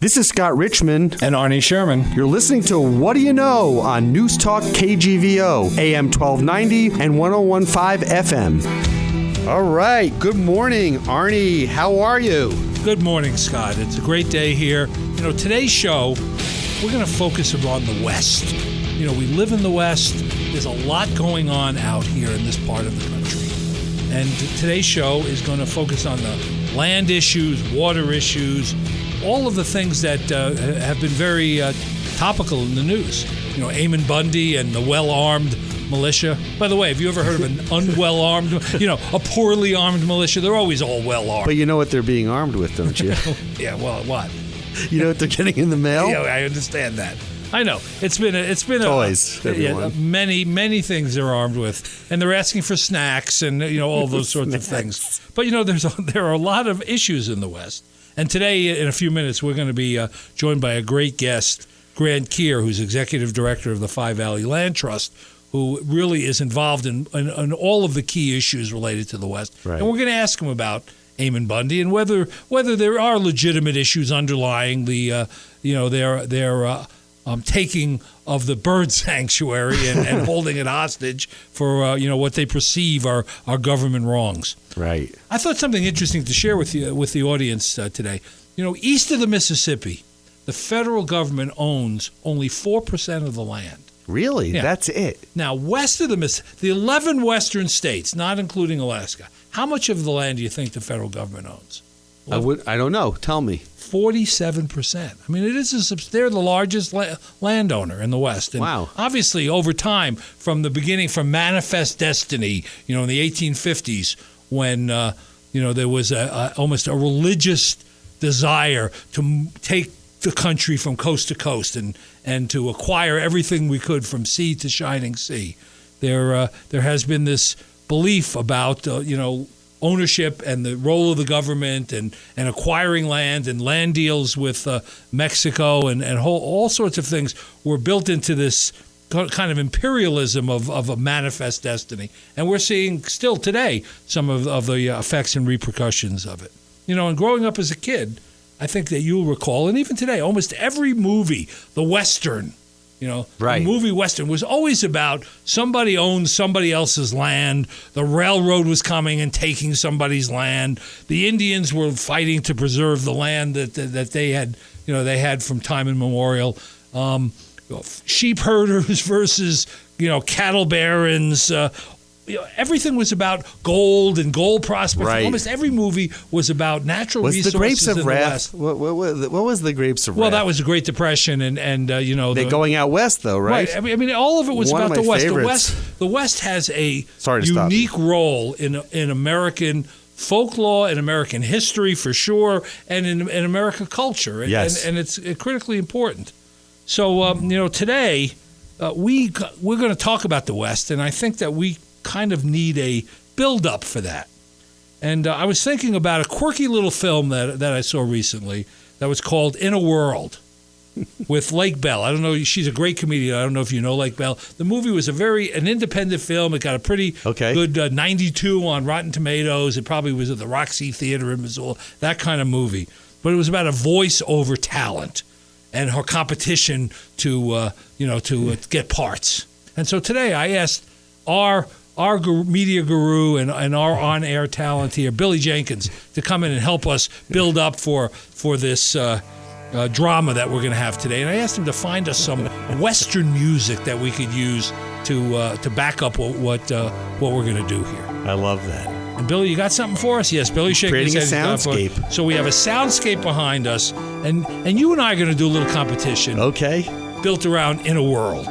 This is Scott Richmond. And Arnie Sherman. You're listening to What Do You Know on Newstalk KGVO, AM 1290 and 1015 FM. All right. Good morning, Arnie. How are you? Good morning, Scott. It's a great day here. You know, today's show, we're going to focus on the West. You know, we live in the West. There's a lot going on out here in this part of the country. And today's show is going to focus on the land issues, water issues, all of the things that have been very topical in the news. You know, Eamon Bundy and the well-armed militia. By the way, have you ever heard of an unwell-armed, a poorly armed militia? They're always all well-armed. But you know what they're being armed with, don't you? Yeah, well, what? You know what they're getting in the mail? Yeah, I understand that. I know. It's been toys. Many things they're armed with, and they're asking for snacks and all those sorts of things. But there are a lot of issues in the West. And today, in a few minutes, we're going to be joined by a great guest, Grant Kier, who's executive director of the Five Valley Land Trust, who really is involved in all of the key issues related to the West. Right. And we're going to ask him about Eamon Bundy and whether there are legitimate issues underlying the their taking of the bird sanctuary and holding it hostage for what they perceive are government wrongs. Right. I thought something interesting to share with the audience today. East of the Mississippi, the federal government owns only 4% of the land. Really? Yeah. That's it? Now, west of the Mississippi, the 11 western states, not including Alaska, how much of the land do you think the federal government owns? I don't know. Tell me. 47%. I mean, they're the largest landowner in the West. And wow. Obviously, over time, from the beginning, from Manifest Destiny, in the 1850s, when there was almost a religious desire to take the country from coast to coast and to acquire everything we could from sea to shining sea. There has been this belief about ownership and the role of the government and acquiring land and land deals with Mexico and all sorts of things were built into this kind of imperialism of a manifest destiny. And we're seeing still today some of the effects and repercussions of it. And growing up as a kid, I think that you'll recall, and even today, almost every movie, the Western, right. The movie Western was always about somebody owned somebody else's land. The railroad was coming and taking somebody's land. The Indians were fighting to preserve the land that they had, they had from time immemorial. Sheep herders versus, cattle barons. Everything was about gold and gold prospects. Right. Almost every movie was about natural resources. The Grapes of in Wrath? the West. What was the Grapes of Wrath? Well, that was the Great Depression, and they're going out west, though, right? I mean, all of it was One about of the my West. favorites. The West has a unique unique role in American folklore and American history, for sure, and in American culture. Yes. And it's critically important. So, today we're going to talk about the West, and I think that we kind of need a build-up for that. And I was thinking about a quirky little film that I saw recently that was called In a World with Lake Bell. I don't know. She's a great comedian. I don't know if you know Lake Bell. The movie was an independent film. It got a pretty good 92 on Rotten Tomatoes. It probably was at the Roxy Theater in Missoula, that kind of movie. But it was about a voice-over talent and her competition to get parts. And so today I asked our media guru and our on-air talent here, Billy Jenkins, to come in and help us build up for this drama that we're going to have today. And I asked him to find us some Western music that we could use to back up what we're going to do here. I love that. And Billy, you got something for us? Yes, Billy shaking his head. Creating a soundscape. So we have a soundscape behind us, and you and I are going to do a little competition. Okay. Built around In a World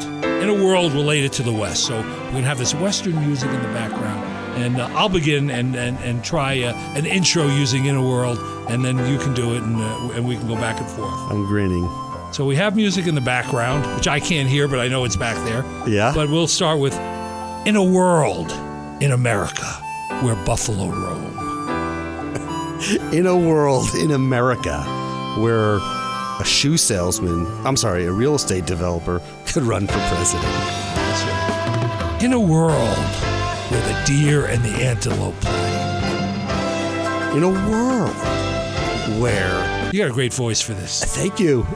related to the West. So we're going to have this Western music in the background. And I'll begin and try an intro using In a World, and then you can do it, and we can go back and forth. I'm grinning. So we have music in the background, which I can't hear, but I know it's back there. Yeah. But we'll start with In a World in America where buffalo roam. In a world in America where a a real estate developer could run for president. That's right. In a world where the deer and the antelope play. In a world where You got a great voice for this. Thank you.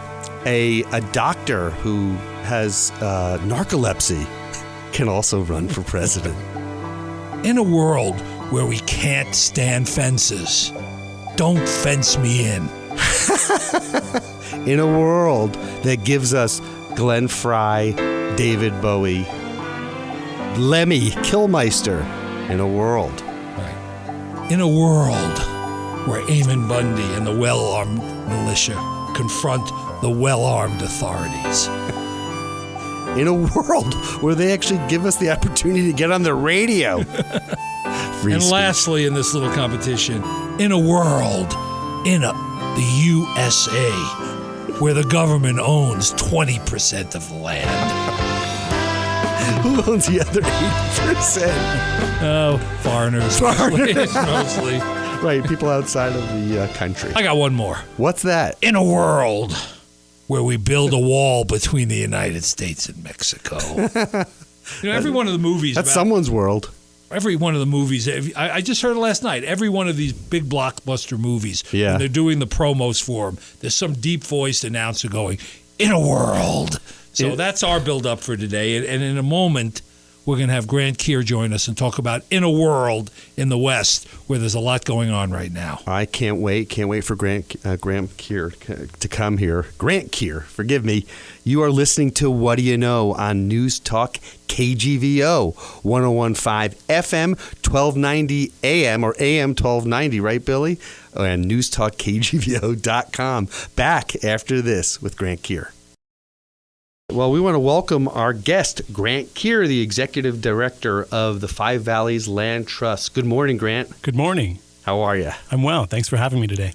A doctor who has narcolepsy can also run for president. In a world where we can't stand fences, don't fence me in. In a world that gives us Glenn Frey, David Bowie, Lemmy Kilmister. In a world. Right. In a world where Eamon Bundy and the well-armed militia confront the well-armed authorities. In a world where they actually give us the opportunity to get on the radio. And lastly, in this little competition, in a world, the USA, where the government owns 20% of the land. Who owns the other 80%? Oh, foreigners. Mostly. Right, people outside of the country. I got one more. What's that? In a world where we build a wall between the United States and Mexico. Every one of the movies. That's someone's world. Every one of the movies. I just heard it last night. Every one of these big blockbuster movies, when they're doing the promos for them, there's some deep-voiced announcer going, in a world. So that's our build-up for today. And in a moment, we're going to have Grant Kier join us and talk about in a world in the West where there's a lot going on right now. I can't wait. Can't wait for Grant Kier to come here. Grant Kier, forgive me. You are listening to What Do You Know on Newstalk KGVO 101.5 FM, 1290 AM or AM 1290, right, Billy? And newstalkkgvo.com. Back after this with Grant Kier. Well, we want to welcome our guest, Grant Kier, the Executive Director of the Five Valleys Land Trust. Good morning, Grant. Good morning. How are you? I'm well. Thanks for having me today.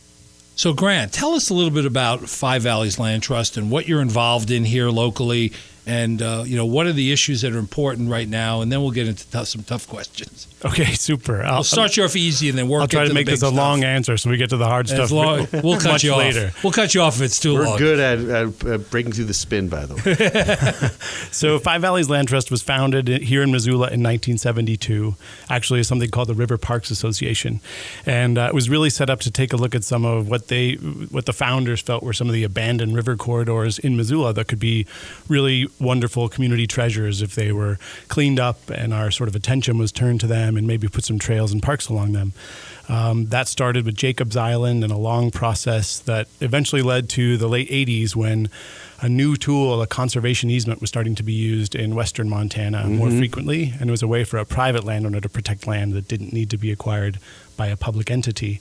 So, Grant, tell us a little bit about Five Valleys Land Trust and what you're involved in here locally, and what are the issues that are important right now, and then we'll get into some tough questions. Okay, super. We'll start you off easy and then work. I'll try to make this a long answer so we get to the hard stuff. We'll cut you later. Off. We'll cut you off if it's too long. We're good at breaking through the spin, by the way. So Five Valleys Land Trust was founded here in Missoula in 1972, actually as something called the River Parks Association. And it was really set up to take a look at some of what the founders felt were some of the abandoned river corridors in Missoula that could be really wonderful community treasures if they were cleaned up and our sort of attention was turned to them and maybe put some trails and parks along them. That started with Jacobs Island and a long process that eventually led to the late 80s when a new tool, a conservation easement, was starting to be used in western Montana more frequently, and it was a way for a private landowner to protect land that didn't need to be acquired by a public entity.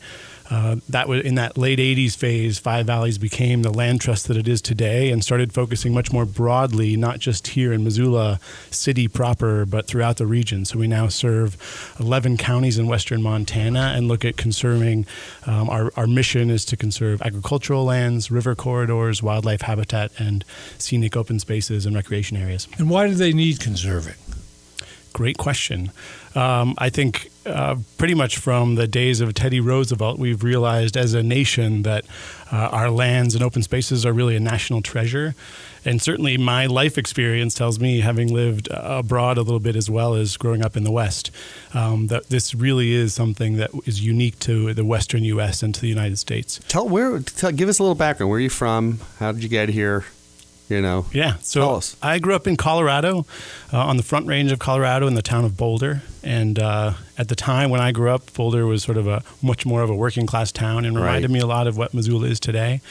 That was in that late 80s phase, Five Valleys became the land trust that it is today and started focusing much more broadly, not just here in Missoula city proper, but throughout the region. So we now serve 11 counties in western Montana and look at conserving. Our mission is to conserve agricultural lands, river corridors, wildlife habitat, and scenic open spaces and recreation areas. And why do they need conserving? Great question. I think pretty much from the days of Teddy Roosevelt, we've realized as a nation that our lands and open spaces are really a national treasure. And certainly my life experience tells me, having lived abroad a little bit as well as growing up in the West, that this really is something that is unique to the Western U.S. and to the United States. Give us a little background. Where are you from? How did you get here? Yeah. So I grew up in Colorado, on the Front Range of Colorado in the town of Boulder. And at the time when I grew up, Boulder was sort of a much more of a working class town and reminded me a lot of what Missoula is today.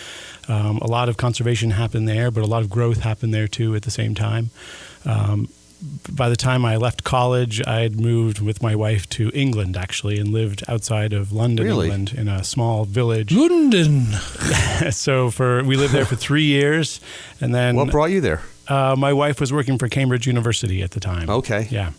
A lot of conservation happened there, but a lot of growth happened there too at the same time. By the time I left college, I had moved with my wife to England, actually, and lived outside of London, England, in a small village. London! So we lived there for 3 years, and then... What brought you there? My wife was working for Cambridge University at the time. Okay. Yeah.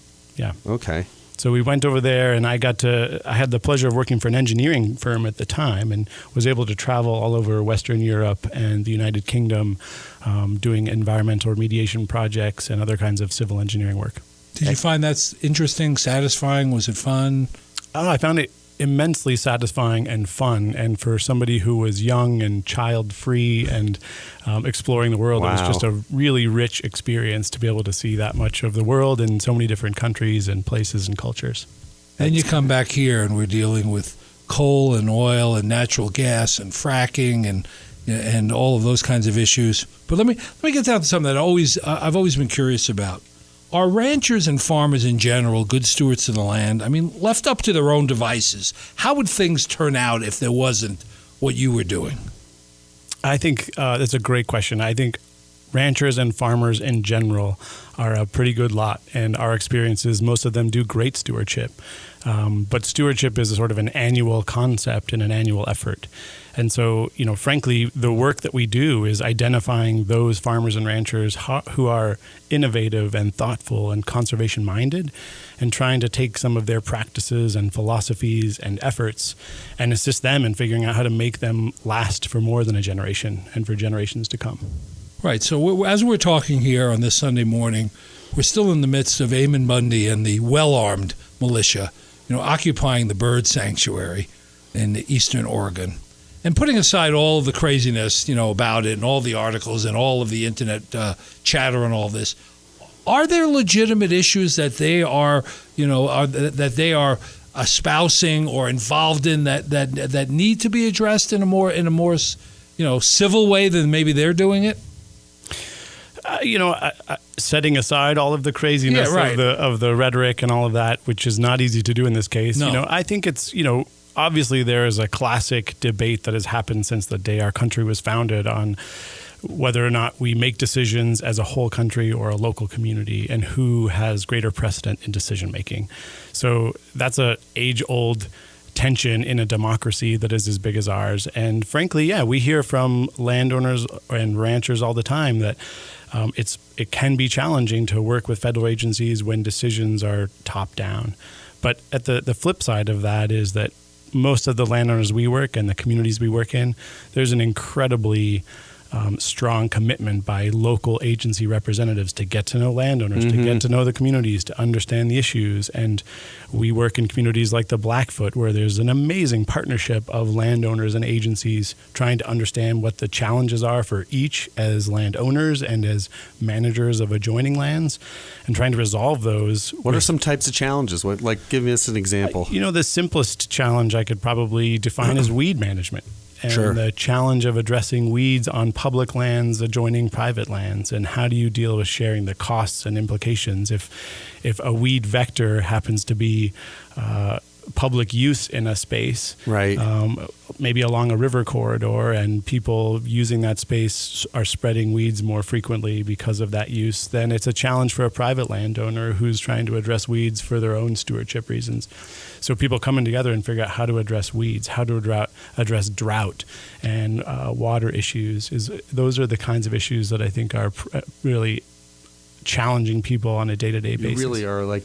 Okay. So we went over there, and I had the pleasure of working for an engineering firm at the time and was able to travel all over Western Europe and the United Kingdom doing environmental remediation projects and other kinds of civil engineering work. Did you find that's interesting, satisfying? Was it fun? I found it immensely satisfying and fun. And for somebody who was young and child-free and exploring the world, It was just a really rich experience to be able to see that much of the world in so many different countries and places and cultures. Then you come back here and we're dealing with coal and oil and natural gas and fracking and all of those kinds of issues. But let me get down to something that I've always been curious about. Are ranchers and farmers in general good stewards of the land? I mean, left up to their own devices, how would things turn out if there wasn't what you were doing? I think that's a great question. I think ranchers and farmers in general are a pretty good lot, and our experience is most of them do great stewardship. But stewardship is a sort of an annual concept and an annual effort. And so, frankly, the work that we do is identifying those farmers and ranchers who are innovative and thoughtful and conservation minded, and trying to take some of their practices and philosophies and efforts and assist them in figuring out how to make them last for more than a generation and for generations to come. Right. So as we're talking here on this Sunday morning, we're still in the midst of Eamon Bundy and the well-armed militia, occupying the bird sanctuary in eastern Oregon. And putting aside all of the craziness, about it and all the articles and all of the internet chatter and all this, are there legitimate issues that they are, that they are espousing or involved in that need to be addressed in a more civil way than maybe they're doing it? Setting aside all of the craziness of the rhetoric and all of that, which is not easy to do in this case, No. I think it's, obviously there is a classic debate that has happened since the day our country was founded on whether or not we make decisions as a whole country or a local community, and who has greater precedent in decision making. So that's a age-old tension in a democracy that is as big as ours. And frankly, we hear from landowners and ranchers all the time that it can be challenging to work with federal agencies when decisions are top down. But at the flip side of that is that most of the landowners we work and the communities we work in, there's an incredibly strong commitment by local agency representatives to get to know landowners, to get to know the communities, to understand the issues. And we work in communities like the Blackfoot, where there's an amazing partnership of landowners and agencies trying to understand what the challenges are for each as landowners and as managers of adjoining lands, and trying to resolve those. What are some types of challenges? Give us an example. The simplest challenge I could probably define is weed management. And Sure. the challenge of addressing weeds on public lands adjoining private lands, and how do you deal with sharing the costs and implications if a weed vector happens to be public use in a space, Right. Maybe along a river corridor, and people using that space are spreading weeds more frequently because of that use, then it's a challenge for a private landowner who's trying to address weeds for their own stewardship reasons. So people coming together and figure out how to address weeds, how to address drought and water issues. Those are the kinds of issues that I think are really challenging people on a day-to-day basis. You really are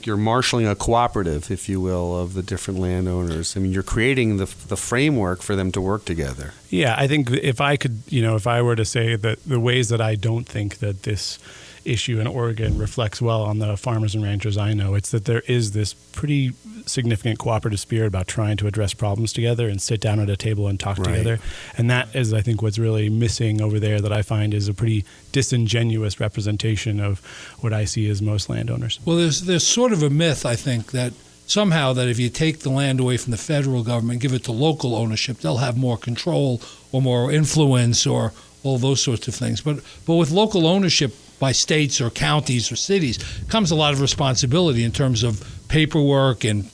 you're marshaling a cooperative, if you will, of the different landowners. I mean, you're creating the framework for them to work together. Yeah, I think if I were to say that the ways that I don't think that this issue in Oregon reflects well on the farmers and ranchers I know, it's that there is this pretty significant cooperative spirit about trying to address problems together and sit down at a table and talk together. And that is, I think, what's really missing over there, that I find is a pretty disingenuous representation of what I see as most landowners. Well, there's sort of a myth, I think, that somehow that if you take the land away from the federal government, give it to local ownership, they'll have more control or more influence or all those sorts of things. But with local ownership by states or counties or cities comes a lot of responsibility in terms of paperwork and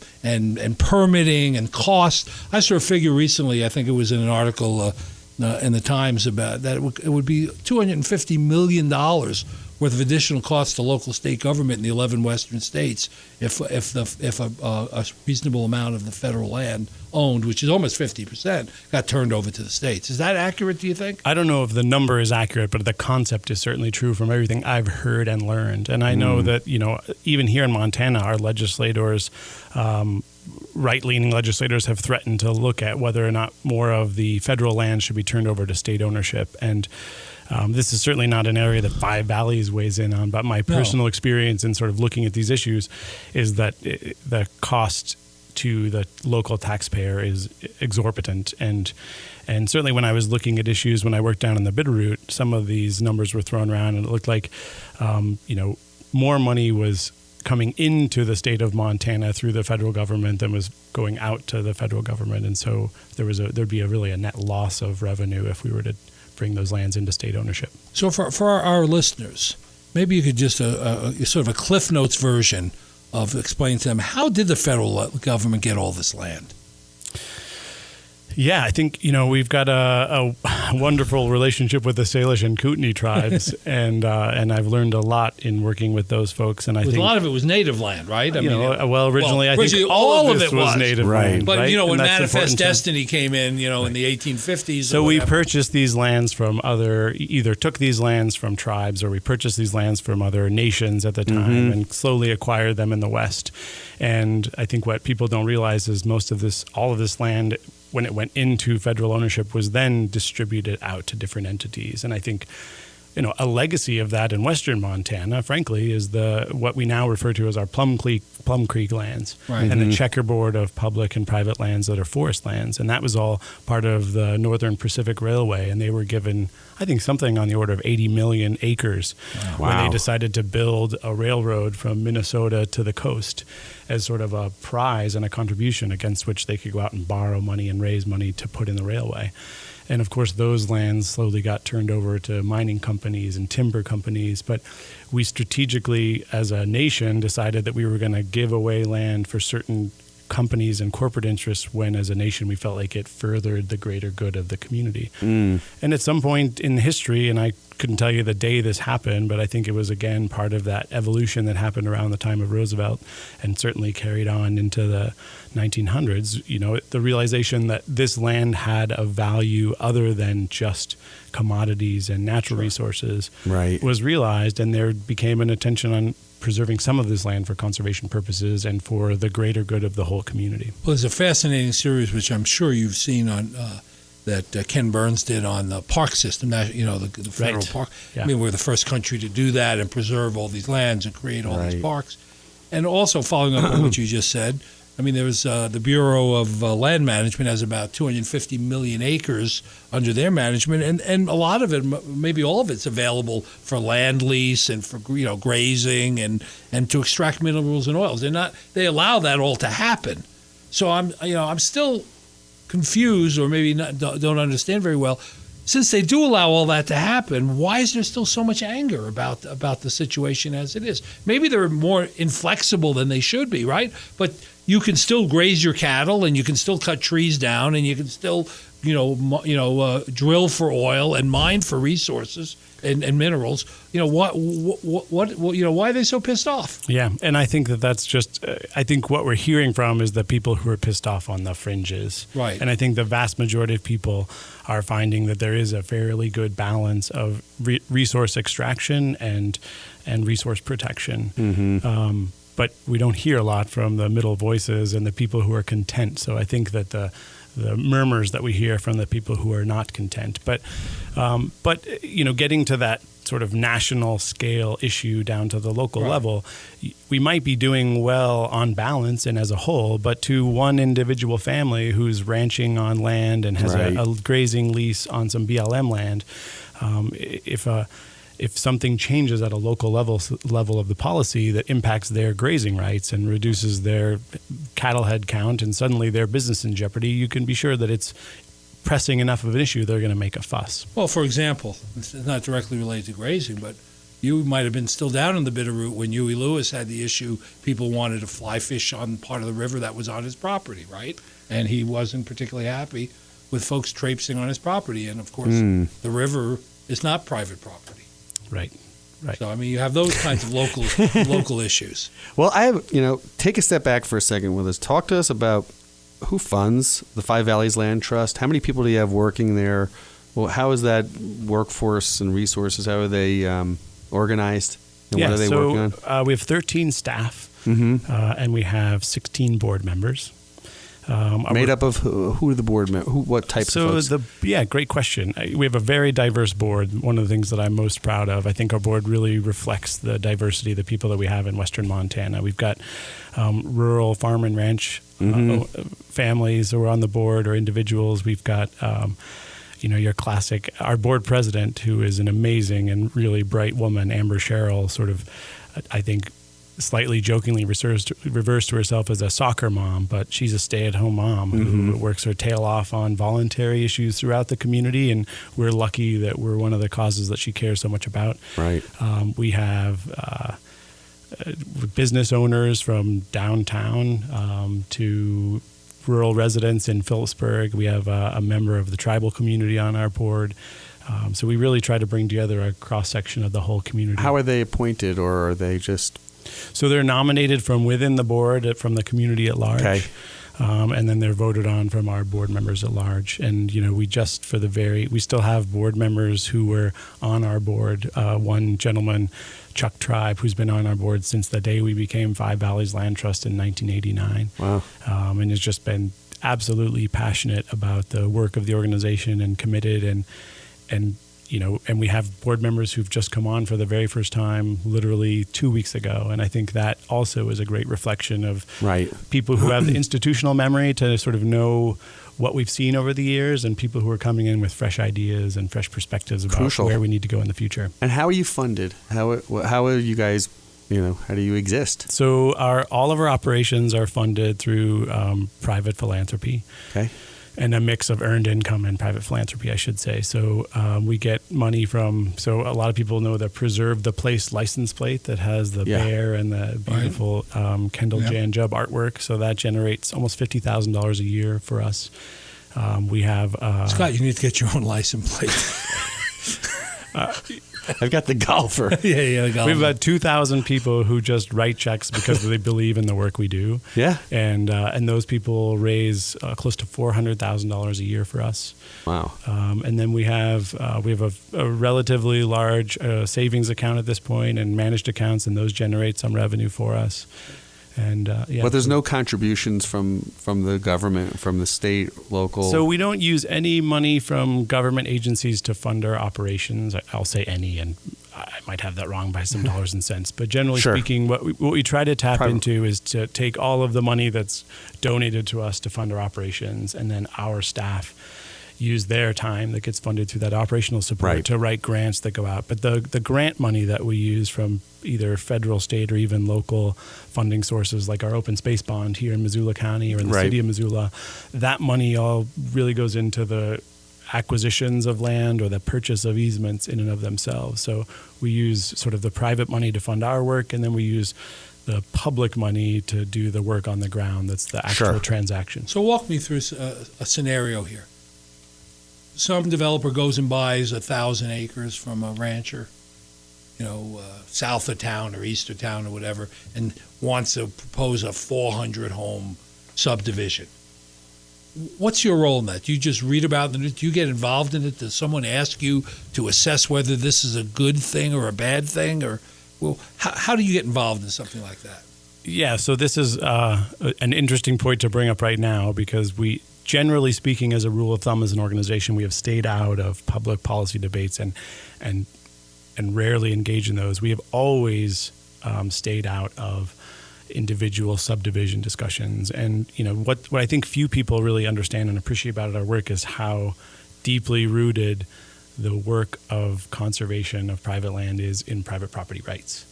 permitting and cost. I saw a figure recently, I think it was in an article in the Times, about that it would be $250 million worth of additional costs to local state government in the 11 western states if a reasonable amount of the federal land owned, which is almost 50%, got turned over to the states. Is that accurate, do you think? I don't know if the number is accurate, but the concept is certainly true from everything I've heard and learned. And I know that, even here in Montana, our legislators, right-leaning legislators, have threatened to look at whether or not more of the federal land should be turned over to state ownership. And this is certainly not an area that Five Valleys weighs in on, but my personal experience in sort of looking at these issues is that the cost to the local taxpayer is exorbitant. And certainly when I was looking at issues when I worked down in the Bitterroot, some of these numbers were thrown around, and it looked like, more money was coming into the state of Montana through the federal government than was going out to the federal government. And so there'd be a net loss of revenue if we were to bring those lands into state ownership. So for our listeners, maybe you could just sort of a Cliff Notes version of explaining to them, how did the federal government get all this land? Yeah, I think, we've got a wonderful relationship with the Salish and Kootenai tribes, and I've learned a lot in working with those folks. And I think a lot of it was native land, right? Originally, I think all of it was native land. But, right? when Manifest Destiny came in, in the 1850s. So we purchased these lands from either took these lands from tribes, or we purchased these lands from other nations at the time and slowly acquired them in the West. And I think what people don't realize is all of this land, when it went into federal ownership, was then distributed out to different entities. And I think, a legacy of that in western Montana, frankly, is what we now refer to as our Plum Creek lands, right. And the checkerboard of public and private lands that are forest lands. And that was all part of the Northern Pacific Railway, and they were given, I think, something on the order of 80 million acres when they decided to build a railroad from Minnesota to the coast as sort of a prize and a contribution against which they could go out and borrow money and raise money to put in the railway. And of course, those lands slowly got turned over to mining companies and timber companies. But we strategically, as a nation, decided that we were going to give away land for certain companies and corporate interests when, as a nation, we felt like it furthered the greater good of the community. And at some point in history, and I couldn't tell you the day this happened, but I think it was, again, part of that evolution that happened around the time of Roosevelt and certainly carried on into the 1900s, the realization that this land had a value other than just commodities and natural resources was realized, and there became an attention on preserving some of this land for conservation purposes and for the greater good of the whole community. Well, there's a fascinating series, which I'm sure you've seen on that Ken Burns did on the park system, the federal park. Yeah. I mean, we're the first country to do that and preserve all these lands and create all these parks. And also, following up on what you just said, I mean, there's the Bureau of Land Management has about 250 million acres under their management, and a lot of it, maybe all of it's available for land lease and for grazing and to extract minerals and oils. They allow that all to happen. So I'm still confused, or maybe don't understand very well. Since they do allow all that to happen, why is there still so much anger about the situation as it is? Maybe they're more inflexible than they should be, right? But you can still graze your cattle, and you can still cut trees down, and you can still, drill for oil and mine for resources and minerals. Why are they so pissed off? Yeah, and I think that's just. I think what we're hearing from is the people who are pissed off on the fringes, right? And I think the vast majority of people are finding that there is a fairly good balance of resource extraction and resource protection. But we don't hear a lot from the middle voices and the people who are content. So I think that the murmurs that we hear from the people who are not content. But getting to that sort of national scale issue down to the local level, we might be doing well on balance and as a whole, but to one individual family who's ranching on land and has a grazing lease on some BLM land, if something changes at a local level of the policy that impacts their grazing rights and reduces their cattle head count and suddenly their business in jeopardy, you can be sure that it's pressing enough of an issue, they're going to make a fuss. Well, for example, it's not directly related to grazing, but you might have been still down in the Bitterroot when Huey Lewis had the issue. People wanted to fly fish on part of the river that was on his property, right? And he wasn't particularly happy with folks traipsing on his property. And, of course, the river is not private property. Right. So, I mean, you have those kinds of local issues. Well, take a step back for a second with us. Talk to us about who funds the Five Valleys Land Trust. How many people do you have working there? Well, how is that workforce and resources? How are they organized? And what are they working on? We have 13 staff, and we have 16 board members. Made up of who are the board members? What types of folks? Great question. We have a very diverse board. One of the things that I'm most proud of, I think our board really reflects the diversity of the people that we have in western Montana. We've got rural farm and ranch families who are on the board, or individuals. We've got your classic, our board president, who is an amazing and really bright woman, Amber Sherrill, sort of, I think, slightly jokingly refers to herself as a soccer mom, but she's a stay-at-home mom who works her tail off on voluntary issues throughout the community, and we're lucky that we're one of the causes that she cares so much about. Right. We have business owners from downtown to rural residents in Phillipsburg. We have a member of the tribal community on our board. So we really try to bring together a cross-section of the whole community. How are they appointed, or are they just... So they're nominated from within the board, from the community at large. Okay. And then they're voted on from our board members at large. And, we still have board members who were on our board. One gentleman, Chuck Tribe, who's been on our board since the day we became Five Valleys Land Trust in 1989. Wow. And has just been absolutely passionate about the work of the organization and committed and we have board members who've just come on for the very first time literally 2 weeks ago. And I think that also is a great reflection of people who have the institutional memory to sort of know what we've seen over the years, and people who are coming in with fresh ideas and fresh perspectives about where we need to go in the future. And how are you funded? How are you guys, how do you exist? So all of our operations are funded through private philanthropy. Okay. And a mix of earned income and private philanthropy, I should say. So we get money from, so a lot of people know the Preserve the Place license plate that has the bear and the beautiful Kendall Jan Jubb artwork. So that generates almost $50,000 a year for us. We have... Scott, you need to get your own license plate. I've got the golfer. The golfer. We have about 2,000 people who just write checks because they believe in the work we do. Yeah. And those people raise close to $400,000 a year for us. Wow. And then we have a relatively large savings account at this point and managed accounts, and those generate some revenue for us. And but there's no contributions from the government, from the state, local. So we don't use any money from government agencies to fund our operations. I'll say any, and I might have that wrong by some dollars and cents. But generally speaking, what we try to tap into is to take all of the money that's donated to us to fund our operations, and then our staff use their time that gets funded through that operational support to write grants that go out. But the grant money that we use from either federal, state, or even local funding sources like our open space bond here in Missoula County or in the city of Missoula, that money all really goes into the acquisitions of land or the purchase of easements in and of themselves. So we use sort of the private money to fund our work, and then we use the public money to do the work on the ground. That's the actual transaction. So walk me through a scenario here. Some developer goes and buys 1,000 acres from a rancher, south of town or east of town or whatever, and wants to propose a 400-home subdivision. What's your role in that? Do you just read about it? Do you get involved in it? Does someone ask you to assess whether this is a good thing or a bad thing? Or, how do you get involved in something like that? Yeah, so this is an interesting point to bring up right now, because we, generally speaking, as a rule of thumb as an organization, we have stayed out of public policy debates and rarely engage in those. We have always stayed out of individual subdivision discussions. And what I think few people really understand and appreciate about our work is how deeply rooted the work of conservation of private land is in private property rights.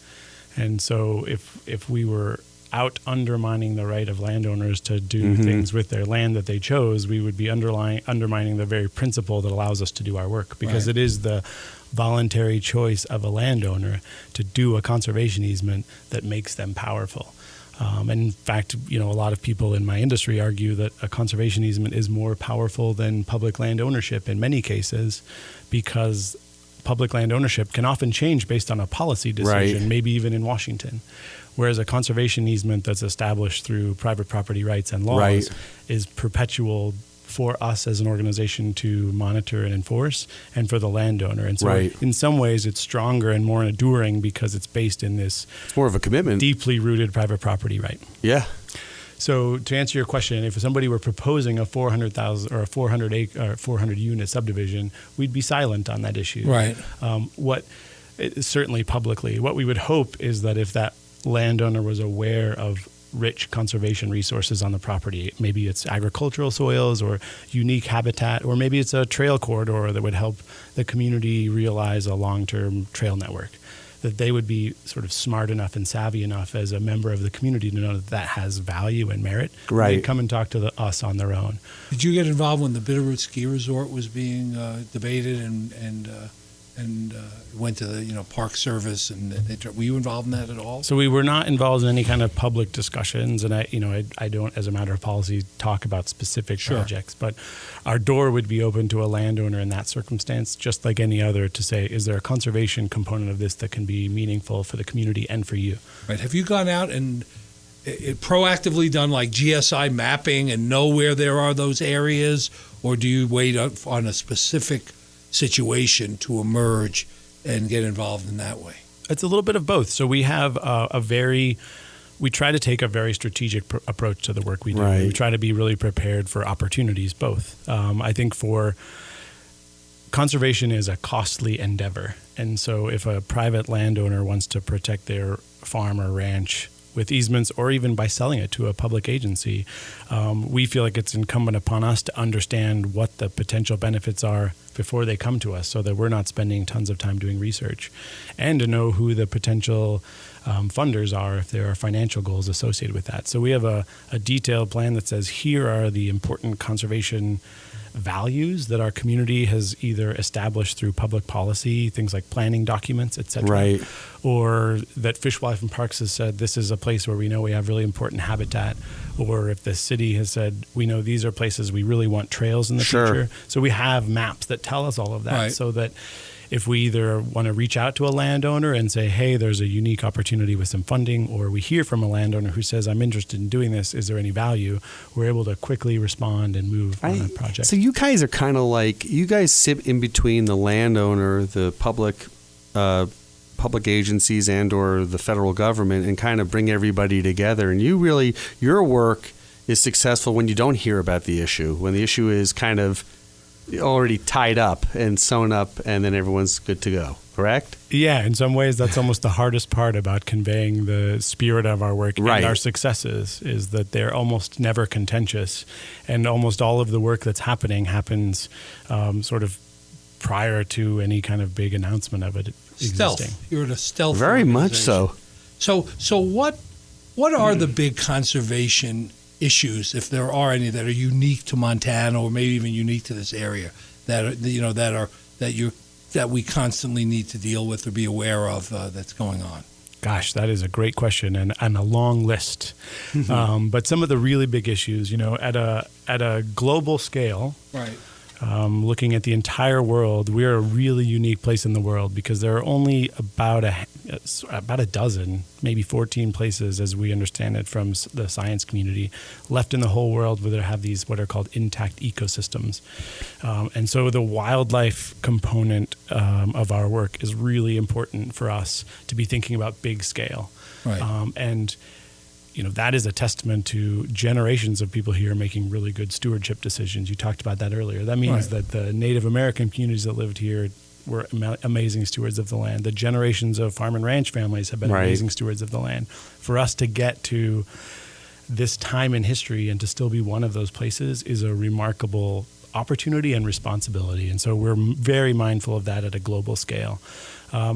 And so if we were out undermining the right of landowners to do things with their land that they chose, we would be undermining the very principle that allows us to do our work, because it is the voluntary choice of a landowner to do a conservation easement that makes them powerful. And in fact, a lot of people in my industry argue that a conservation easement is more powerful than public land ownership in many cases, because public land ownership can often change based on a policy decision, maybe even in Washington. Whereas a conservation easement that's established through private property rights and laws is perpetual for us as an organization to monitor and enforce, and for the landowner. And so in some ways it's stronger and more enduring because it's based in this more of a commitment, deeply rooted private property right. Yeah. So to answer your question, if somebody were proposing a 400,000 or a 400 unit subdivision, we'd be silent on that issue. Right. Certainly publicly, what we would hope is that if that landowner was aware of rich conservation resources on the property, maybe it's agricultural soils or unique habitat, or maybe it's a trail corridor that would help the community realize a long-term trail network, that they would be sort of smart enough and savvy enough as a member of the community to know that that has value and merit. Right. They'd come and talk to us on their own. Did you get involved when the Bitterroot Ski Resort was being debated and went to the Park Service and were you involved in that at all? So we were not involved in any kind of public discussions, and I don't, as a matter of policy, talk about specific projects. But our door would be open to a landowner in that circumstance, just like any other, to say, is there a conservation component of this that can be meaningful for the community and for you? Right. Have you gone out and proactively done like GSI mapping and know where there are those areas, or do you wait on a specific situation to emerge and get involved in that way? It's a little bit of both. So we have we try to take a very strategic approach to the work we do. Right. We try to be really prepared for opportunities, both. I think for conservation is a costly endeavor. And so if a private landowner wants to protect their farm or ranch with easements or even by selling it to a public agency, we feel like it's incumbent upon us to understand what the potential benefits are before they come to us so that we're not spending tons of time doing research, and to know who the potential funders are if there are financial goals associated with that. So we have a detailed plan that says here are the important conservation values that our community has either established through public policy, things like planning documents, et cetera, Right. or that Fish, Wildlife, and Parks has said this is a place where we know we have really important habitat, or if the city has said we know these are places we really want trails in the Sure. future. So we have maps that tell us all of that, Right. so that if we either want to reach out to a landowner and say, hey, there's a unique opportunity with some funding, or we hear from a landowner who says, I'm interested in doing this, is there any value? We're able to quickly respond and move on a project. So you guys are kind of like, you guys sit in between the landowner, the public agencies and or the federal government, and kind of bring everybody together. And your work is successful when you don't hear about the issue, when the issue is kind of already tied up and sewn up, and then everyone's good to go, correct? Yeah, in some ways, that's almost the hardest part about conveying the spirit of our work Right. and our successes, is that they're almost never contentious, and almost all of the work that's happening happens sort of prior to any kind of big announcement of it existing. Stealth. You're in a stealth. Very much so. So what are the big conservation issues, if there are any, that are unique to Montana or maybe even unique to this area that we constantly need to deal with or be aware of that's going on? Gosh, that is a great question and a long list. But some of the really big issues, at a global scale, Right. Looking at the entire world, we're a really unique place in the world because there are only about a dozen, maybe 14 places, as we understand it from the science community, left in the whole world where they have these what are called intact ecosystems. And so the wildlife component of our work is really important for us to be thinking about big scale. Right. And that is a testament to generations of people here making really good stewardship decisions. You talked about that earlier. That means that the Native American communities that lived here were amazing stewards of the land. The generations of farm and ranch families have been amazing stewards of the land. For us to get to this time in history and to still be one of those places is a remarkable opportunity and responsibility. And so we're very mindful of that at a global scale. A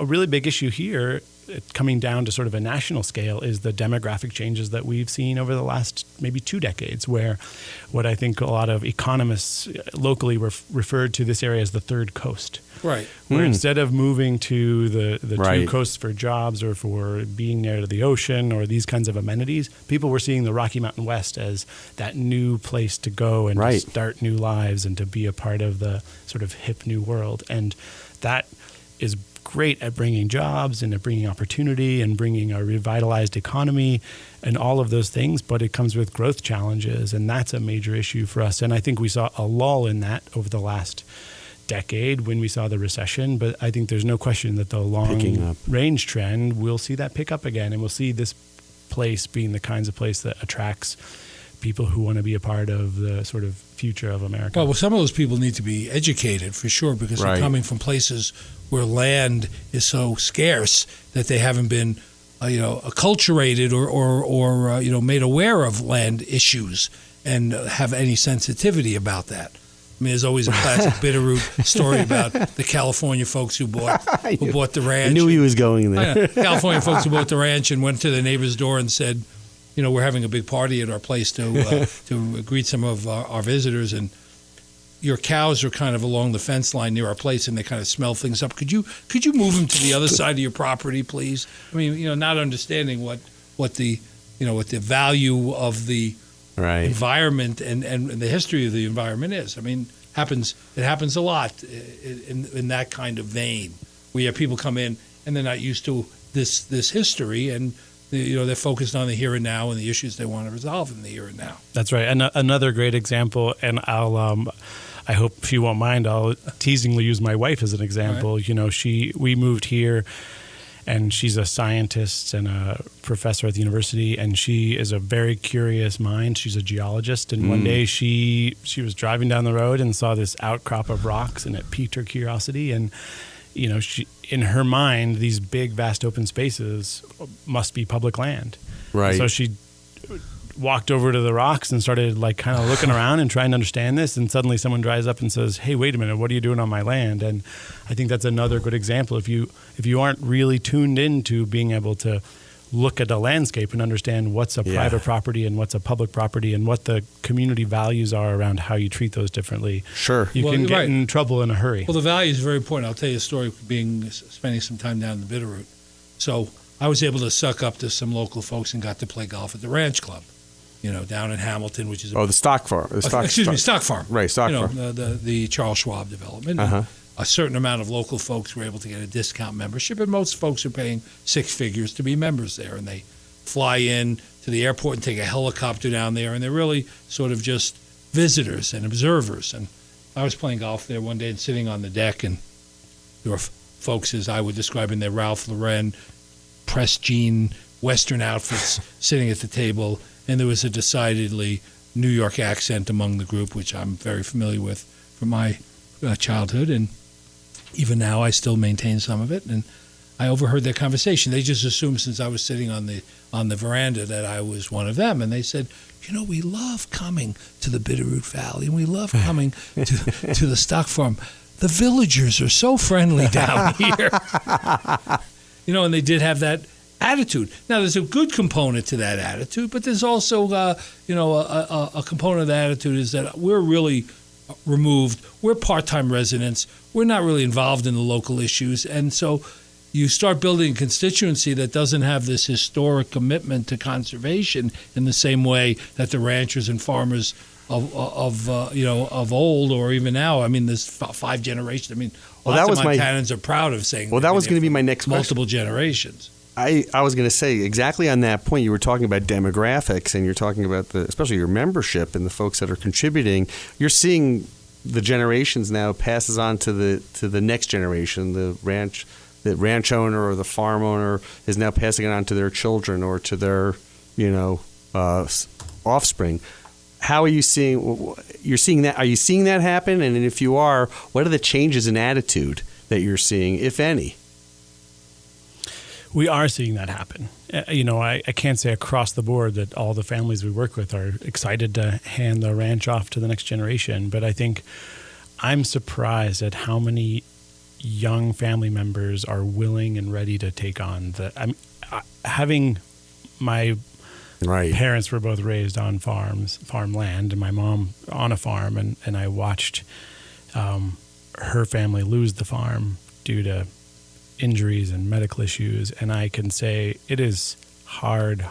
really big issue here, coming down to sort of a national scale, is the demographic changes that we've seen over the last maybe 2 decades, where what I think a lot of economists locally referred to this area as the third coast. Right. Where instead of moving to the Right. two coasts for jobs or for being near to the ocean or these kinds of amenities, people were seeing the Rocky Mountain West as that new place to go and to start new lives and to be a part of the sort of hip new world. And that is great at bringing jobs and at bringing opportunity and bringing a revitalized economy and all of those things, but it comes with growth challenges, and that's a major issue for us. And I think we saw a lull in that over the last decade when we saw the recession, but I think there's no question that the long range trend, we'll see that pick up again, and we'll see this place being the kinds of place that attracts people who want to be a part of the sort of future of America. Well, some of those people need to be educated for sure, because they're coming from places where land is so scarce that they haven't been, acculturated or made aware of land issues and have any sensitivity about that. mean, there's always a classic Bitterroot story about the California folks who bought the ranch. I knew he was going there. California folks who bought the ranch and went to the neighbor's door and said, we're having a big party at our place to greet some of our visitors, and your cows are kind of along the fence line near our place, and they kind of smell things up. Could you move them to the other side of your property, please? I mean, not understanding what the value of the environment and the history of the environment is. I mean, it happens a lot in that kind of vein, where you have people come in and they're not used to this history, and they're focused on the here and now and the issues they want to resolve in the here and now. That's right. And another great example, and I hope she won't mind, I'll teasingly use my wife as an example. Right. We moved here, and she's a scientist and a professor at the university, and she is a very curious mind. She's a geologist, and one day she was driving down the road and saw this outcrop of rocks, and it piqued her curiosity. And she, in her mind, these big, vast open spaces must be public land. Right. So she walked over to the rocks and started kind of looking around and trying to understand this, and suddenly someone drives up and says, "Hey, wait a minute, what are you doing on my land?" And I think that's another good example. If you aren't really tuned into being able to look at a landscape and understand what's a private property and what's a public property and what the community values are around how you treat those differently, you can get in trouble in a hurry. Well, the value is very important. I'll tell you a story spending some time down in the Bitterroot. So I was able to suck up to some local folks and got to play golf at the Ranch Club. Down in Hamilton, which is the stock farm. Stock farm. Right, stock farm. The Charles Schwab development. A certain amount of local folks were able to get a discount membership, and most folks are paying six figures to be members there. And they fly in to the airport and take a helicopter down there, and they're really sort of just visitors and observers. And I was playing golf there one day and sitting on the deck, and there were folks, as I would describe, in their Ralph Lauren pressed jean Western outfits sitting at the table. And there was a decidedly New York accent among the group, which I'm very familiar with from my childhood. And even now I still maintain some of it. And I overheard their conversation. They just assumed, since I was sitting on the veranda, that I was one of them. And they said, we love coming to the Bitterroot Valley, and we love coming to the stock farm. The villagers are so friendly down here. And they did have that attitude. Now, there's a good component to that attitude, but there's also, a component of the attitude is that we're really removed. We're part-time residents. We're not really involved in the local issues. And so you start building a constituency that doesn't have this historic commitment to conservation in the same way that the ranchers and farmers of old, or even now. I mean, there's five generations. I mean, lots of Montanans are proud of saying. Well, that was going to be my next question. Multiple generations. I was going to say exactly on that point. You were talking about demographics, and you're talking about especially your membership and the folks that are contributing. You're seeing the generations now passes on to the next generation. The ranch owner or the farm owner is now passing it on to their children or to their offspring. How are you seeing? You're seeing that? Are you seeing that happen? And if you are, what are the changes in attitude that you're seeing, if any? We are seeing that happen. I can't say across the board that all the families we work with are excited to hand the ranch off to the next generation, but I think I'm surprised at how many young family members are willing and ready to take on having my parents were both raised on farmland, and my mom on a farm, and I watched her family lose the farm due to injuries and medical issues, and I can say it is hard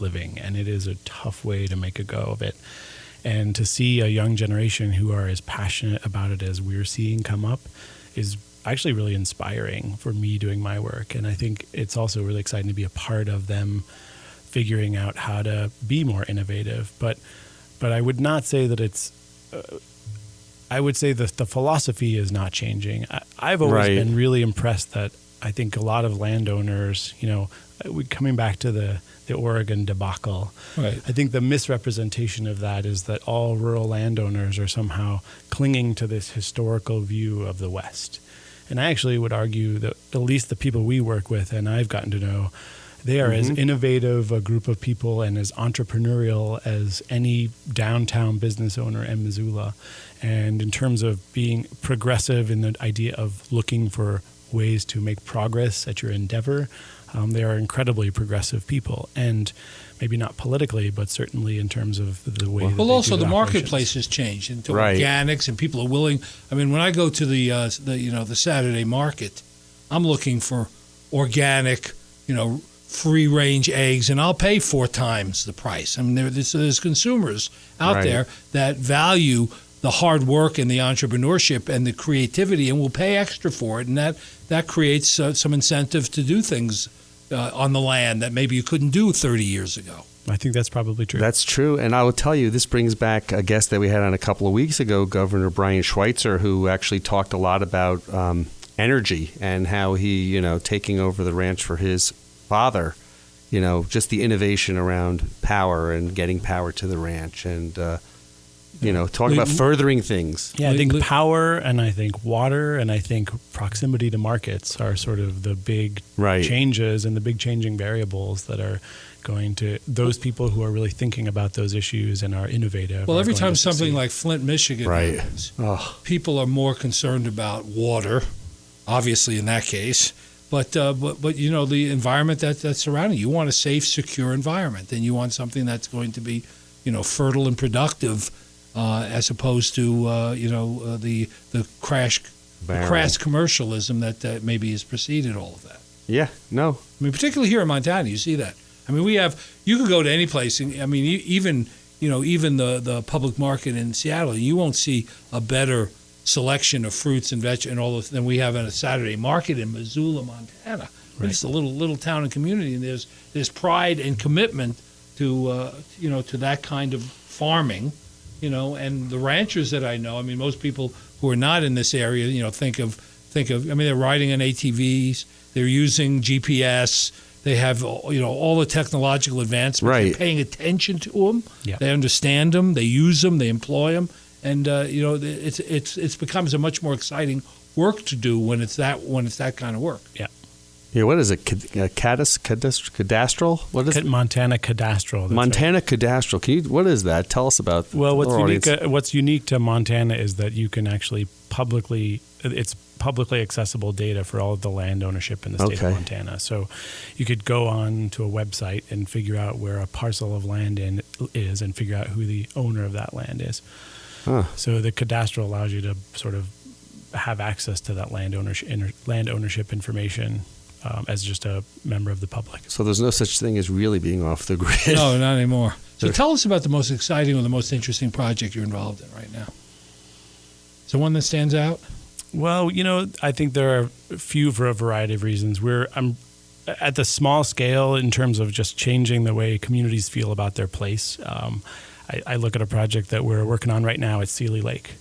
living, and it is a tough way to make a go of it. And to see a young generation who are as passionate about it as we're seeing come up is actually really inspiring for me doing my work. And I think it's also really exciting to be a part of them figuring out how to be more innovative. But I would not say that it's I would say that the philosophy is not changing. I've always been really impressed that I think a lot of landowners, coming back to the Oregon debacle, I think the misrepresentation of that is that all rural landowners are somehow clinging to this historical view of the West. And I actually would argue that at least the people we work with and I've gotten to know, They are as innovative a group of people and as entrepreneurial as any downtown business owner in Missoula. And in terms of being progressive in the idea of looking for ways to make progress at your endeavor, they are incredibly progressive people. And maybe not politically, but certainly in terms of the way that well, they also do the operations. marketplace has changed into Right. organics, and people are willing. I mean, when I go to the Saturday market, I'm looking for organic, free range eggs, and I'll pay 4 times the price. I mean, there's consumers out Right. there that value the hard work and the entrepreneurship and the creativity, and will pay extra for it, and that creates some incentive to do things on the land that maybe you couldn't do 30 years ago. I think that's probably true. That's true. And I will tell you, this brings back a guest that we had on a couple of weeks ago, Governor Brian Schweitzer, who actually talked a lot about energy and how he, taking over the ranch for his father, just the innovation around power and getting power to the ranch and, talking about furthering things. Yeah, I think power and I think water and I think proximity to markets are sort of the big Right. changes and the big changing variables that are going to, those people who are really thinking about those issues and are innovative. Well, are every going time to something succeed. like Flint, Michigan Right. happens, Oh, people are more concerned about water, obviously in that case, but the environment that's surrounding you. You want a safe, secure environment, and you want something that's going to be, fertile and productive, as opposed to the crass commercialism that maybe has preceded all of that. yeah, no. I mean, particularly here in Montana, you see that. I mean, you could go to any place, and I mean, even the public market in Seattle, you won't see a better selection of fruits and veg and all this than we have at a Saturday market in Missoula, Montana. Right. It's a little town and community, and there's pride and commitment to to that kind of farming, and the ranchers that I know. I mean, most people who are not in this area, think of. I mean, they're riding on ATVs, they're using GPS. They have, all the technological advancements. Right. They're paying attention to them. Yeah. They understand them. They use them. They employ them. And it becomes a much more exciting work to do when it's that kind of work. Yeah. Yeah, what is it? Cadastral? What is it? Montana cadastral. That's Montana cadastral. What is that? Tell us about. Well, our what's unique to Montana is that you can actually it's publicly accessible data for all of the land ownership in the state of Montana. So you could go on to a website and figure out where a parcel of land is and figure out who the owner of that land is. Huh. So the cadastral allows you to sort of have access to that land ownership information as just a member of the public. So there's no such thing as really being off the grid. No, not anymore. So tell us about the most exciting or the most interesting project you're involved in right now. Is there one that stands out? Well, I think there are a few for a variety of reasons. I'm at the small scale in terms of just changing the way communities feel about their place. I look at a project that we're working on right now at Sealy Lake.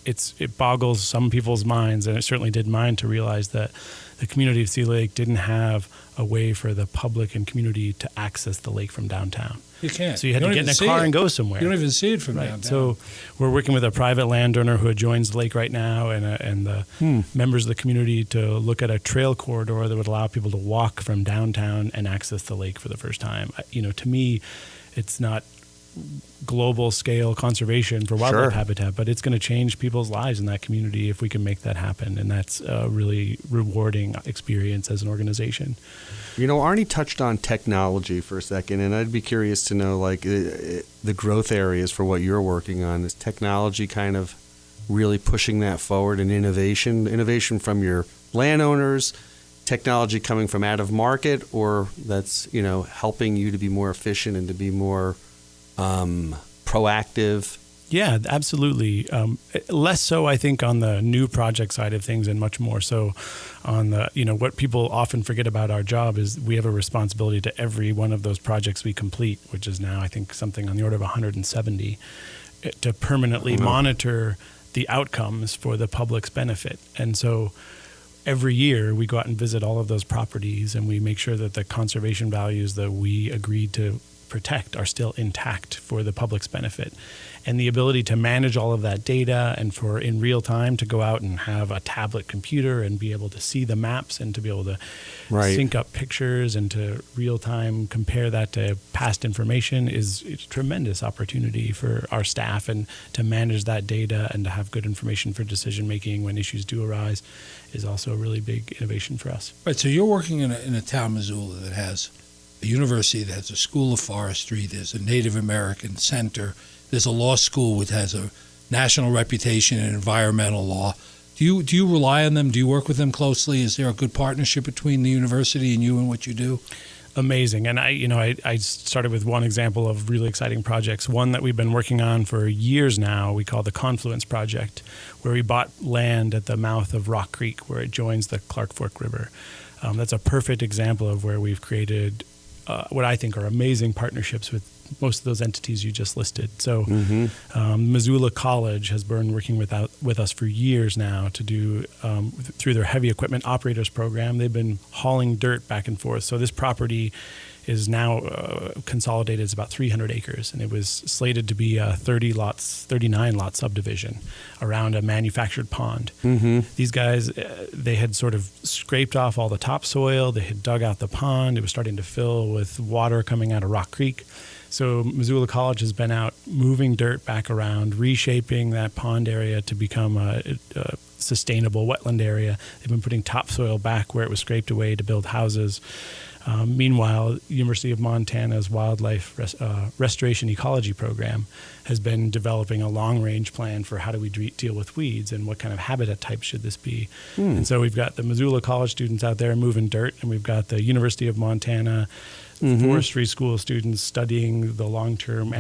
It boggles some people's minds, and it certainly did mine, to realize that the community of Sealy Lake didn't have a way for the public and community to access the lake from downtown. You can't. So you had to get in a car and go somewhere. You don't even see it from downtown. So we're working with a private landowner who joins the lake right now, and the members of the community to look at a trail corridor that would allow people to walk from downtown and access the lake for the first time. To me, it's not global scale conservation for wildlife habitat, but it's going to change people's lives in that community if we can make that happen. And that's a really rewarding experience as an organization. Arnie touched on technology for a second, and I'd be curious to know, the growth areas for what you're working on. Is technology kind of really pushing that forward, and innovation from your landowners, technology coming from out of market, or that's, helping you to be more efficient and to be more proactive? Yeah, absolutely. Less so, I think, on the new project side of things, and much more so on the, what people often forget about our job is we have a responsibility to every one of those projects we complete, which is now, I think, something on the order of 170, to permanently monitor the outcomes for the public's benefit. And so every year we go out and visit all of those properties, and we make sure that the conservation values that we agreed to protect are still intact for the public's benefit. And the ability to manage all of that data and for in real time to go out and have a tablet computer and be able to see the maps and to be able to sync up pictures and to real time compare that to past information is a tremendous opportunity for our staff, and to manage that data and to have good information for decision making when issues do arise is also a really big innovation for us. Right, so you're working in a town, Missoula, that has a university, that has a school of forestry, there's a Native American center, there's a law school which has a national reputation in environmental law. Do you rely on them? Do you work with them closely? Is there a good partnership between the university and you and what you do? Amazing. And I started with one example of really exciting projects. One that we've been working on for years now, we call the Confluence Project, where we bought land at the mouth of Rock Creek, where it joins the Clark Fork River. That's a perfect example of where we've created what I think are amazing partnerships with most of those entities you just listed. So Missoula College has been working with us for years now to do, through their heavy equipment operators program, they've been hauling dirt back and forth. So this property is now consolidated. It's about 300 acres, and it was slated to be a 39 lot subdivision around a manufactured pond. These guys, they had sort of scraped off all the topsoil. They had dug out the pond. It was starting to fill with water coming out of Rock Creek. So Missoula College has been out moving dirt back around, reshaping that pond area to become a sustainable wetland area. They've been putting topsoil back where it was scraped away to build houses. Meanwhile, University of Montana's Wildlife Restoration Ecology Program has been developing a long-range plan for how do we deal with weeds and what kind of habitat type should this be. And so we've got the Missoula College students out there moving dirt, and we've got the University of Montana forestry school students studying the long-term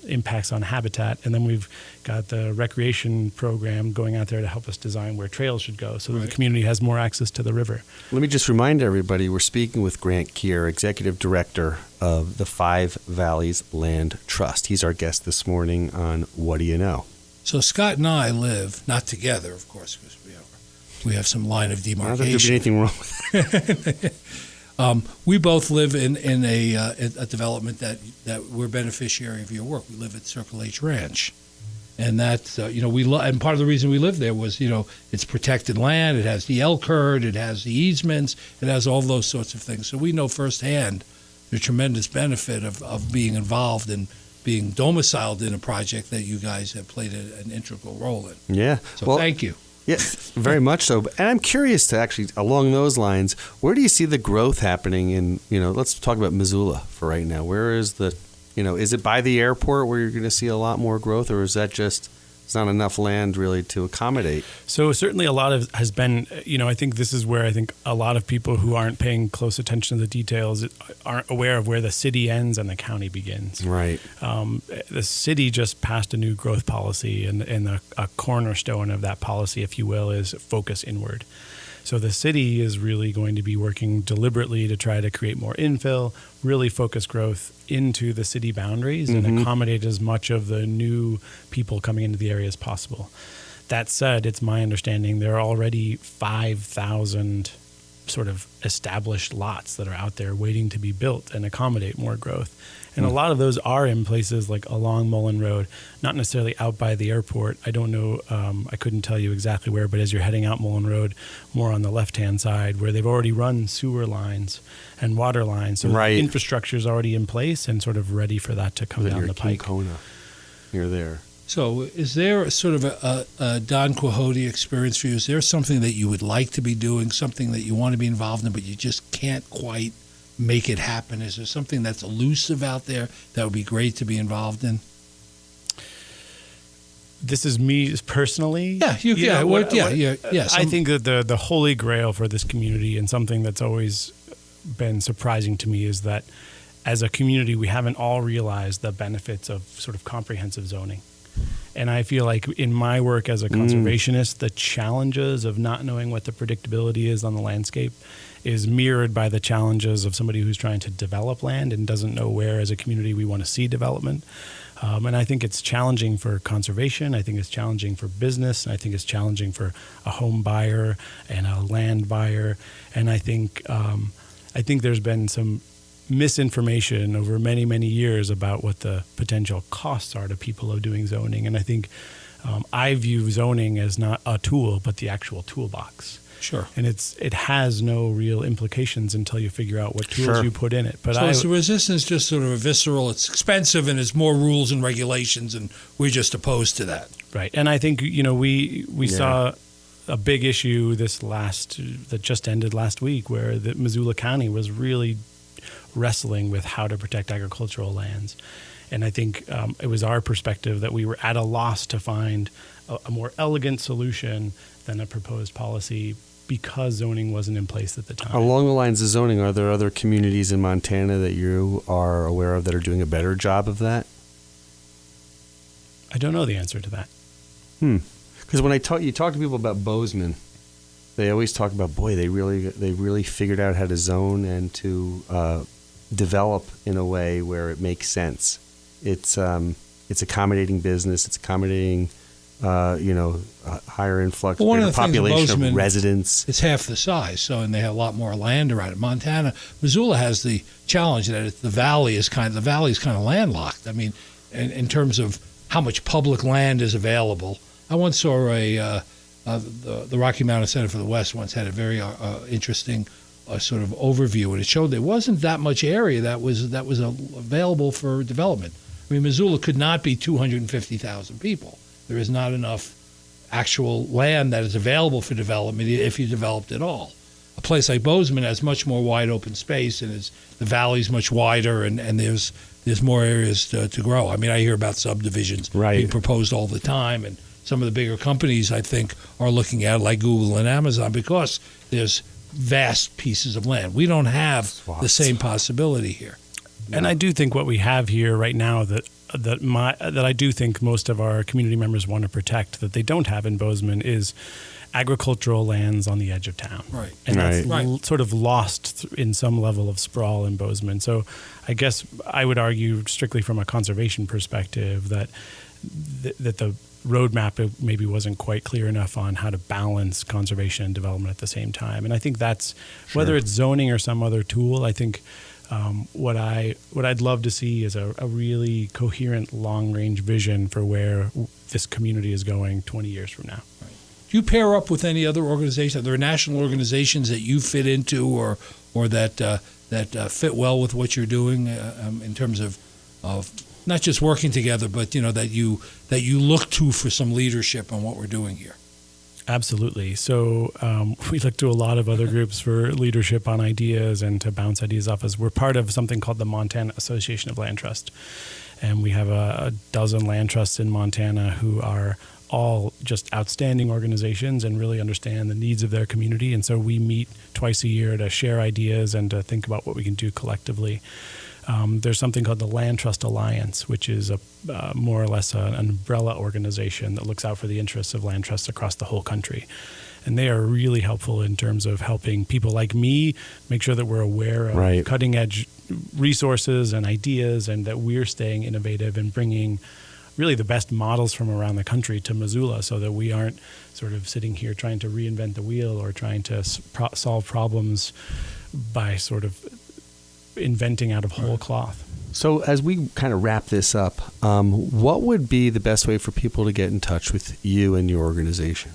impacts on habitat. And then we've got the recreation program going out there to help us design where trails should go so that the community has more access to the river. Let me just remind everybody, we're speaking with Grant Kier, Executive Director of the Five Valleys Land Trust. He's our guest this morning on What Do You Know? So Scott and I live, not together, of course, because we have some line of demarcation. Not that there'd be anything wrong with that. We both live in a development that we're beneficiary of your work. We live at Circle H Ranch, and that and part of the reason we live there was it's protected land. It has the elk herd, it has the easements, it has all those sorts of things. So we know firsthand the tremendous benefit of being involved and being domiciled in a project that you guys have played an integral role in. Yeah. So thank you. Yes, very much so. And I'm curious to actually, along those lines, where do you see the growth happening in, let's talk about Missoula for right now. Where is is it by the airport where you're going to see a lot more growth, or is that just, it's not enough land really to accommodate? So certainly a lot of has been, I think this is where I think a lot of people who aren't paying close attention to the details aren't aware of where the city ends and the county begins. Right. The city just passed a new growth policy, and a cornerstone of that policy, if you will, is focus inward. So the city is really going to be working deliberately to try to create more infill, really focus growth into the city boundaries and accommodate as much of the new people coming into the area as possible. That said, it's my understanding there are already 5,000 sort of established lots that are out there waiting to be built and accommodate more growth. And a lot of those are in places like along Mullen Road, not necessarily out by the airport. I don't know, I couldn't tell you exactly where, but as you're heading out Mullen Road, more on the left-hand side where they've already run sewer lines and water lines. So the infrastructure is already in place and sort of ready for that to come down the pike. Kona, you're there. So is there sort of a Don Quixote experience for you? Is there something that you would like to be doing, something that you want to be involved in, but you just can't quite make it happen? Is there something that's elusive out there that would be great to be involved in? This is me personally. I think that the holy grail for this community, and something that's always been surprising to me, is that as a community, we haven't all realized the benefits of sort of comprehensive zoning. And I feel like in my work as a conservationist, the challenges of not knowing what the predictability is on the landscape is mirrored by the challenges of somebody who's trying to develop land and doesn't know where as a community we want to see development. And I think it's challenging for conservation. I think it's challenging for business. And I think it's challenging for a home buyer and a land buyer. And I think there's been some misinformation over many, many years about what the potential costs are to people of doing zoning. And I think I view zoning as not a tool, but the actual toolbox. Sure. And it has no real implications until you figure out what tools you put in it. But so is the resistance just sort of a visceral, it's expensive and it's more rules and regulations, and we're just opposed to that? Right. And I think, we saw a big issue that just ended last week, where the Missoula County was really wrestling with how to protect agricultural lands. And I think it was our perspective that we were at a loss to find a more elegant solution than a proposed policy, because zoning wasn't in place at the time. Along the lines of zoning, are there other communities in Montana that you are aware of that are doing a better job of that? I don't know the answer to that. Because when you talk to people about Bozeman, they always talk about, boy, they really figured out how to zone and to develop in a way where it makes sense. It's accommodating business. It's accommodating higher influx, well, population of residents. It's half the size, and they have a lot more land around it. Missoula has the challenge that the valley is kind of landlocked. I mean, in terms of how much public land is available. I once saw the Rocky Mountain Center for the West once had a very interesting sort of overview, and it showed there wasn't that much area that was available for development. I mean, Missoula could not be 250,000 people. There is not enough actual land that is available for development if you developed at all. A place like Bozeman has much more wide open space, and the valley's much wider, and there's more areas to grow. I mean, I hear about subdivisions being proposed all the time, and some of the bigger companies, I think, are looking at it, like Google and Amazon, because there's vast pieces of land. We don't have the same possibility here. And I do think what we have here right now that I do think most of our community members want to protect, that they don't have in Bozeman, is agricultural lands on the edge of town. Right. And that's sort of lost in some level of sprawl in Bozeman. So I guess I would argue, strictly from a conservation perspective, that the roadmap maybe wasn't quite clear enough on how to balance conservation and development at the same time. And I think that's, whether it's zoning or some other tool, I think what I'd love to see is a really coherent long-range vision for where this community is going 20 years from now. Right. Do you pair up with any other organizations? Are there national organizations that you fit into, or that fit well with what you're doing in terms of not just working together, but that you look to for some leadership on what we're doing here? Absolutely. So we look to a lot of other groups for leadership on ideas and to bounce ideas off us. We're part of something called the Montana Association of Land Trust. And we have a dozen land trusts in Montana who are all just outstanding organizations and really understand the needs of their community. And so we meet twice a year to share ideas and to think about what we can do collectively. There's something called the Land Trust Alliance, which is more or less an umbrella organization that looks out for the interests of land trusts across the whole country. And they are really helpful in terms of helping people like me make sure that we're aware of cutting edge resources and ideas, and that we're staying innovative and bringing really the best models from around the country to Missoula, so that we aren't sort of sitting here trying to reinvent the wheel or trying to solve problems by sort of inventing out of whole cloth. So as we kind of wrap this up, what would be the best way for people to get in touch with you and your organization?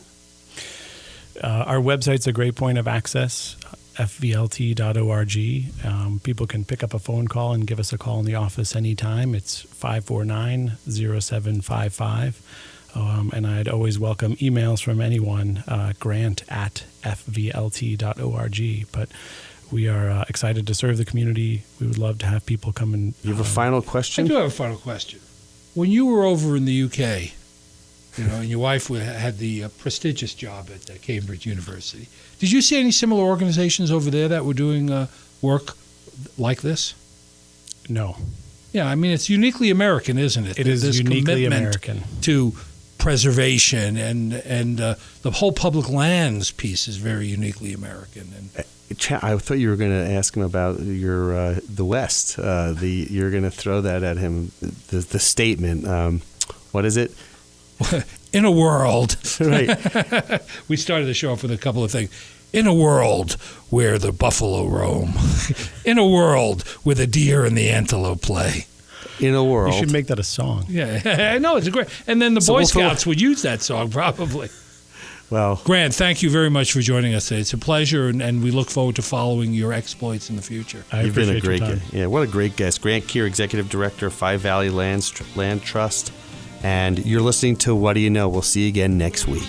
Our website's a great point of access, fvlt.org. People can pick up a phone call and give us a call in the office anytime. It's 549-0755. And I'd always welcome emails from anyone, grant@fvlt.org. But we are excited to serve the community. We would love to have people come and... You have a final question? I do have a final question. When you were over in the UK, and your wife had the prestigious job at Cambridge University, did you see any similar organizations over there that were doing work like this? No. Yeah, I mean, it's uniquely American, isn't it? It is this uniquely American. To preservation and the whole public lands piece is very uniquely American. And I thought you were going to ask him about the West. You're going to throw that at him. The statement. What is it? In a world. Right. We started the show off with a couple of things. In a world where the buffalo roam. In a world where the deer and the antelope play. In a world. You should make that a song. Yeah, I know, it's a great. And then the Boy Scouts would use that song probably. Well, Grant, thank you very much for joining us today. It's a pleasure, and we look forward to following your exploits in the future. You've been a great guest. Yeah, what a great guest. Grant Kier, Executive Director of Five Valley Land Trust. And you're listening to What Do You Know? We'll see you again next week.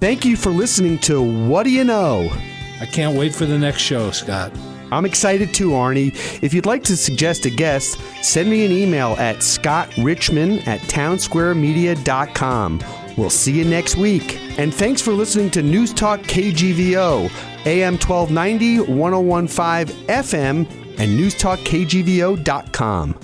Thank you for listening to What Do You Know? I can't wait for the next show, Scott. I'm excited too, Arnie. If you'd like to suggest a guest, send me an email at scottrichmond@townsquaremedia.com. We'll see you next week. And thanks for listening to Newstalk KGVO, AM 1290, 1015 FM, and newstalkkgvo.com.